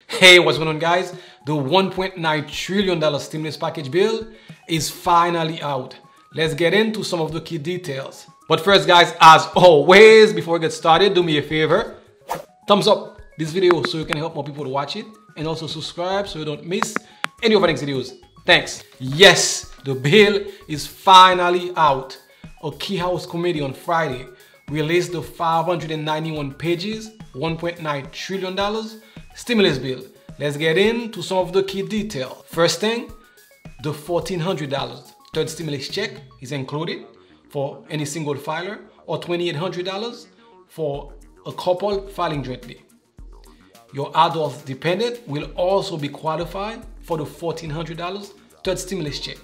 Hey, what's going on, guys? The $1.9 trillion stimulus package bill is finally out. Let's get into some of the key details. But first, guys, as always, before we get started, do me a favor. Thumbs up this video so you can help more people to watch it. And also subscribe so you don't miss any of our next videos. Thanks. Yes, the bill is finally out. A key House committee on Friday released the 591 pages, $1.9 trillion stimulus bill. Let's get into some of the key details. First thing, the $1,400 third stimulus check is included for any single filer, or $2,800 for a couple filing jointly. Your adult dependent will also be qualified for the $1,400 third stimulus check.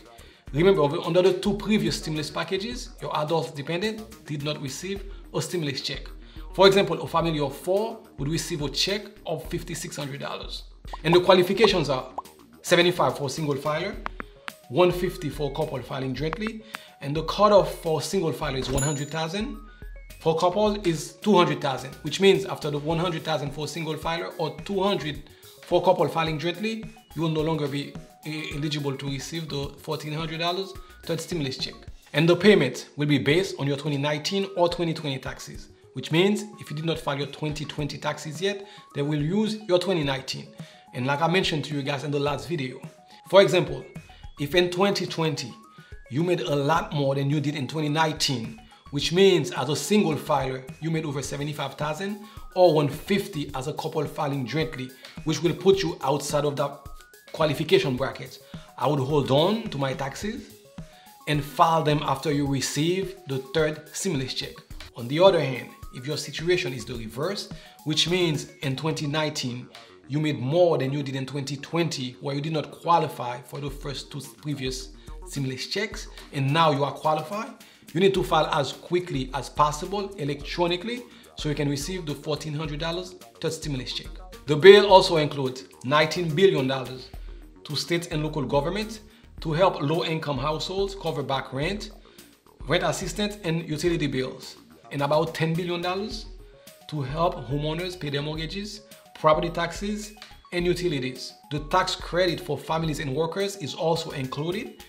Remember, under the two previous stimulus packages, your adult dependent did not receive a stimulus check. For example, a family of 4 would receive a check of $5,600. And the qualifications are $75 for a single filer, $150 for a couple filing jointly, and the cutoff for a single filer is $100,000. For a couple is $200,000, which means after the $100,000 for a single filer or $200,000 for a couple filing jointly, you will no longer be eligible to receive the $1,400 third stimulus check. And the payment will be based on your 2019 or 2020 taxes, which means if you did not file your 2020 taxes yet, they will use your 2019. And like I mentioned to you guys in the last video, for example, if in 2020 you made a lot more than you did in 2019, which means as a single filer you made over $75,000 or $150,000 as a couple filing jointly, which will put you outside of that qualification bracket, I would hold on to my taxes and file them after you receive the third stimulus check. On the other hand, if your situation is the reverse, which means in 2019 you made more than you did in 2020, where you did not qualify for the first two previous stimulus checks, and now you are qualified, you need to file as quickly as possible electronically so you can receive the $1,400 third stimulus check. The bill also includes $19 billion to states and local governments to help low-income households cover back rent, rent assistance, and utility bills, and about $10 billion to help homeowners pay their mortgages, property taxes, and utilities. The tax credit for families and workers is also included,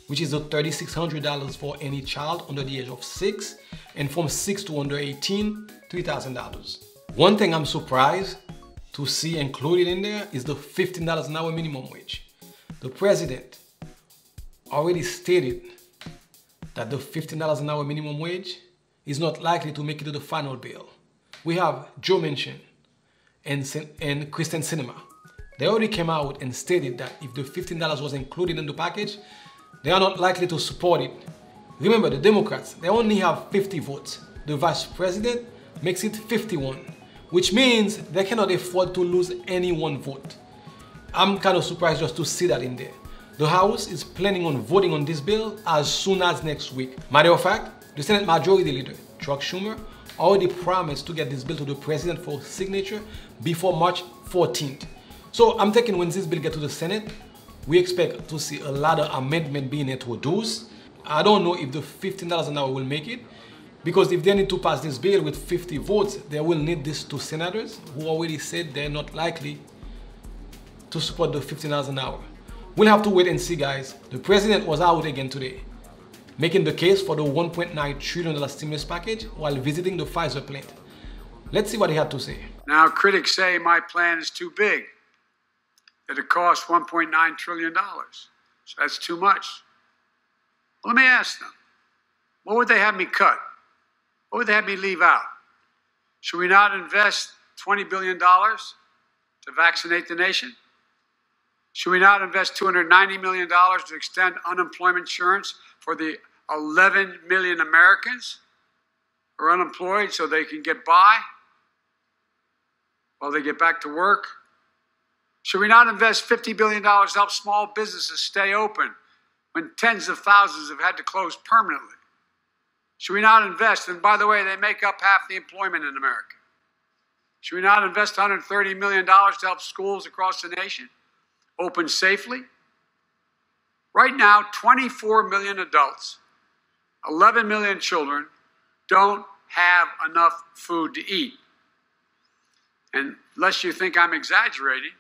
which is the $3,600 for any child under the age of 6, and from 6 to under 18, $3,000. One thing I'm surprised to see included in there is the $15 an hour minimum wage. The president already stated that the $15 an hour minimum wage is not likely to make it to the final bill. We have Joe Manchin and Kristen Sinema. They already came out and stated that if the $15 was included in the package, they are not likely to support it. Remember, the Democrats, they only have 50 votes. The vice president makes it 51, which means they cannot afford to lose any one vote. I'm kind of surprised just to see that in there. The House is planning on voting on this bill as soon as next week. Matter of fact, the Senate Majority Leader, Chuck Schumer, already promised to get this bill to the president for signature before March 14th. So I'm thinking when this bill gets to the Senate, we expect to see a lot of amendment being introduced. I don't know if the $15 an hour will make it, because if they need to pass this bill with 50 votes, they will need these two senators who already said they're not likely to support the $15 an hour. We'll have to wait and see, guys. The president was out again today, making the case for the $1.9 trillion stimulus package while visiting the Pfizer plant. Let's see what he had to say. Now, critics say my plan is too big, that it costs $1.9 trillion. So that's too much. Well, let me ask them, what would they have me cut? What would they have me leave out? Should we not invest $20 billion to vaccinate the nation? Should we not invest $290 million to extend unemployment insurance for the 11 million Americans who are unemployed so they can get by while they get back to work? Should we not invest $50 billion to help small businesses stay open when tens of thousands have had to close permanently? Should we not invest, and by the way, they make up half the employment in America. Should we not invest $130 million to help schools across the nation open safely? Right now, 24 million adults, 11 million children don't have enough food to eat. And unless you think I'm exaggerating,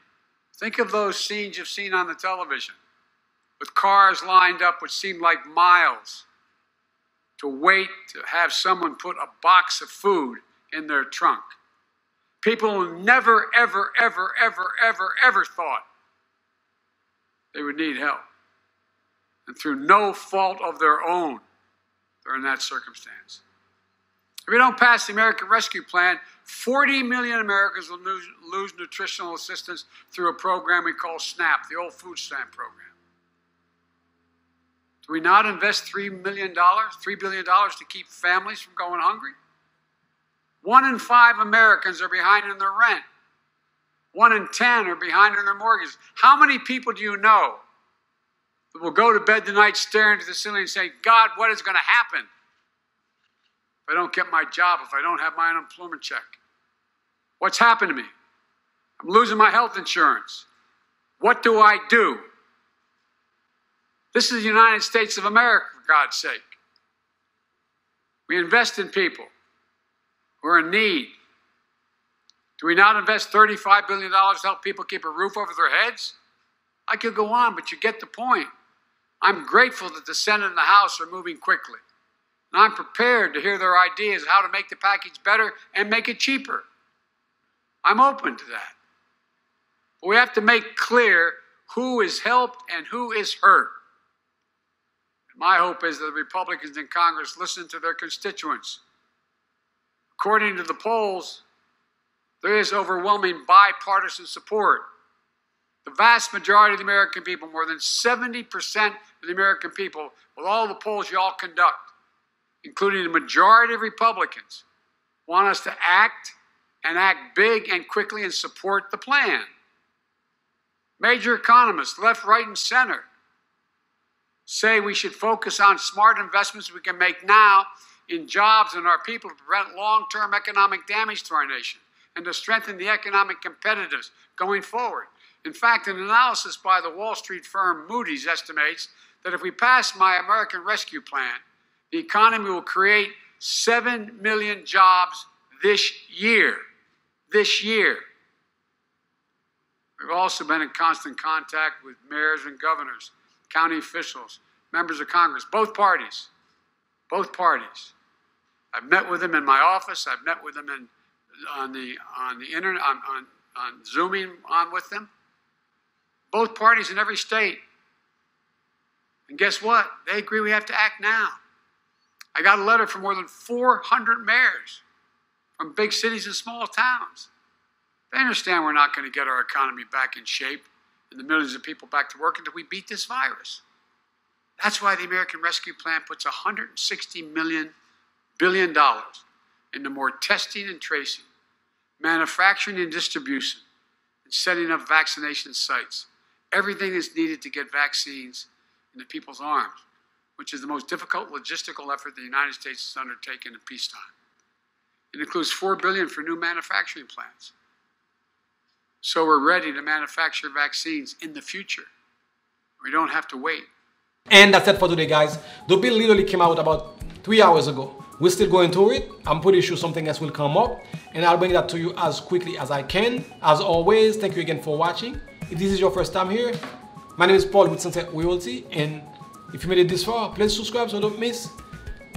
Think of those scenes you've seen on the television, with cars lined up which seemed like miles to wait to have someone put a box of food in their trunk. People who never, ever, ever, ever, ever, ever thought they would need help. And through no fault of their own, they're in that circumstance. If we don't pass the American Rescue Plan, 40 million Americans will lose nutritional assistance through a program we call SNAP, the old food stamp program. Do we not invest $3 billion to keep families from going hungry? 1 in 5 Americans are behind in their rent. 1 in 10 are behind in their mortgages. How many people do you know that will go to bed tonight staring at the ceiling and say, God, what is going to happen if I don't get my job, if I don't have my unemployment check? What's happened to me? I'm losing my health insurance. What do I do? This is the United States of America, for God's sake. We invest in people who are in need. Do we not invest $35 billion to help people keep a roof over their heads? I could go on, but you get the point. I'm grateful that the Senate and the House are moving quickly. And I'm prepared to hear their ideas how to make the package better and make it cheaper. I'm open to that. But we have to make clear who is helped and who is hurt. My hope is that the Republicans in Congress listen to their constituents. According to the polls, there is overwhelming bipartisan support. The vast majority of the American people, more than 70% of the American people, with all the polls you all conduct, including the majority of Republicans, want us to act and act big and quickly and support the plan. Major economists, left, right, and center, say we should focus on smart investments we can make now in jobs and our people to prevent long-term economic damage to our nation and to strengthen the economic competitiveness going forward. In fact, an analysis by the Wall Street firm Moody's estimates that if we pass my American Rescue Plan, the economy will create 7 million jobs this year. This year. We've also been in constant contact with mayors and governors, county officials, members of Congress, both parties. Both parties. I've met with them in my office. I've met with them on the internet, on Zooming on with them. Both parties in every state. And guess what? They agree we have to act now. I got a letter from more than 400 mayors from big cities and small towns. They understand we're not going to get our economy back in shape and the millions of people back to work until we beat this virus. That's why the American Rescue Plan puts $160 billion into more testing and tracing, manufacturing and distribution, and setting up vaccination sites. Everything is needed to get vaccines into people's arms, which is the most difficult logistical effort the United States has undertaken in peacetime. It includes $4 billion for new manufacturing plants. So we're ready to manufacture vaccines in the future. We don't have to wait. And that's it for today, guys. The bill literally came out about 3 hours ago. We're still going through it. I'm pretty sure something else will come up, and I'll bring that to you as quickly as I can. As always, thank you again for watching. If this is your first time here, my name is Paul with Sunset Realty, and if you made it this far, please subscribe so you don't miss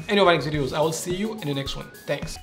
any of my next videos. I will see you in the next one. Thanks.